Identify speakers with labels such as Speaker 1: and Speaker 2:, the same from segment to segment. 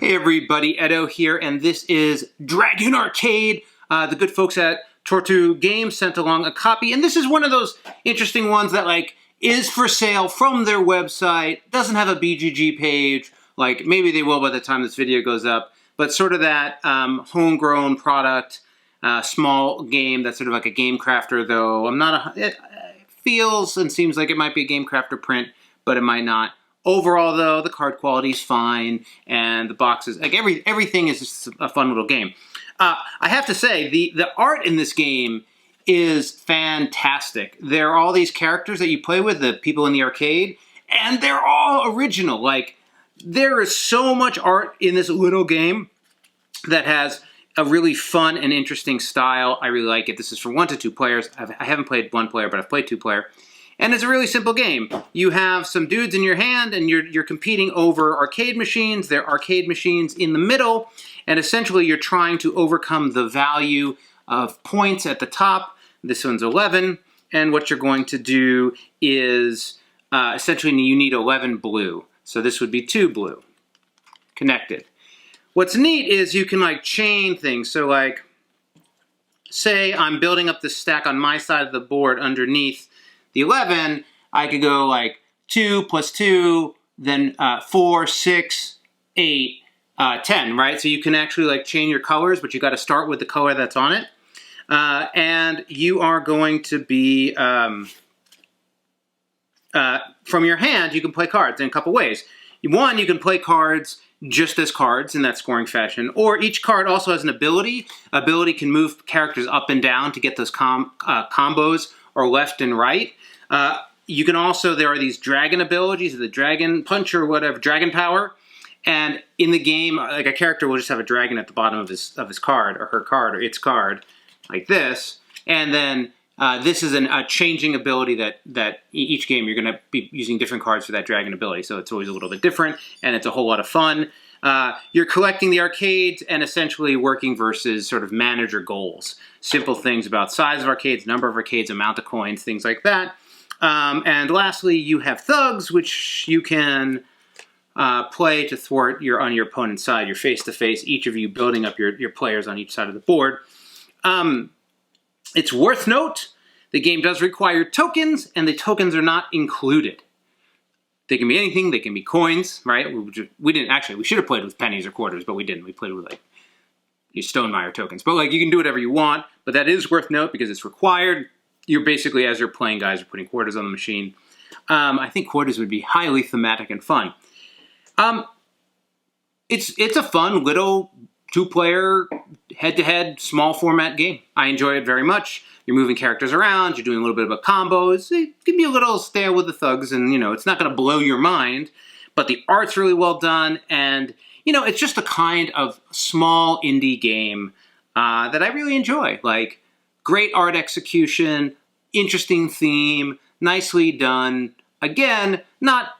Speaker 1: Hey everybody, Edo here, and this is Dragon Arcade. The good folks at Tortu Games sent along a copy, and this is one of those interesting ones that is for sale from their website, doesn't have a BGG page, maybe they will by the time this video goes up, but sort of that homegrown product, small game that's sort of like a Game Crafter, though it feels and seems like it might be a Game Crafter print, but it might not. Overall, though, the card quality is fine, and the boxes, everything is just a fun little game. I have to say, the art in this game is fantastic. There are all these characters that you play with, the people in the arcade, and they're all original. There is so much art in this little game that has a really fun and interesting style. I really like it. This is for 1 to 2 players. I haven't played 1 player, but I've played 2 player. And it's a really simple game. You have some dudes in your hand, and you're competing over arcade machines. There are arcade machines in the middle, and essentially you're trying to overcome the value of points at the top. This one's 11, and what you're going to do is essentially you need 11 blue. So this would be 2 blue connected. What's neat is you can chain things. So say I'm building up this stack on my side of the board underneath the 11, I could go 2 plus 2, then 4, 6, 8, 10, right? So you can actually chain your colors, but you got to start with the color that's on it. And you are going to be, from your hand, you can play cards in a couple ways. One, you can play cards just as cards in that scoring fashion, or each card also has an ability. Ability can move characters up and down to get those combos, or left and right. You can also, there are these dragon abilities, the dragon punch or whatever, dragon power. And in the game, a character will just have a dragon at the bottom of his card, or her card, or its card, like this. And then this is a changing ability that each game you're going to be using different cards for that dragon ability. So it's always a little bit different, and it's a whole lot of fun. You're collecting the arcades and essentially working versus sort of manager goals. Simple things about size of arcades, number of arcades, amount of coins, things like that. And lastly, you have thugs, which you can play to thwart on your opponent's side. You're face-to-face, each of you building up your players on each side of the board. It's worth note, the game does require tokens, and the tokens are not included. They can be anything. They can be coins, right? We didn't actually. We should have played with pennies or quarters, but we didn't. We played with your Stonemaier tokens. But you can do whatever you want. But that is worth note because it's required. You're basically, as you're playing, guys, you're putting quarters on the machine. I think quarters would be highly thematic and fun. It's a fun little 2-player head-to-head small format game. I enjoy it very much. You're moving characters around, you're doing a little bit of a combo. It can be a little stale with the thugs, and it's not going to blow your mind, but the art's really well done, and it's just a kind of small indie game that I really enjoy. Great art execution, interesting theme, nicely done. Again, not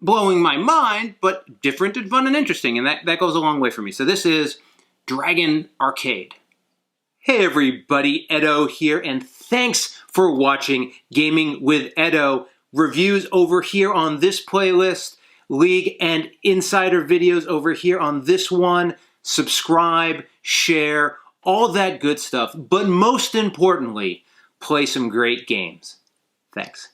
Speaker 1: blowing my mind, but different and fun and interesting, and that goes a long way for me. So this is Dragon Arcade. Hey everybody, Edo here, and thanks for watching Gaming with Edo. Reviews over here on this playlist, League and Insider videos over here on this one. Subscribe, share, all that good stuff. But most importantly, play some great games. Thanks.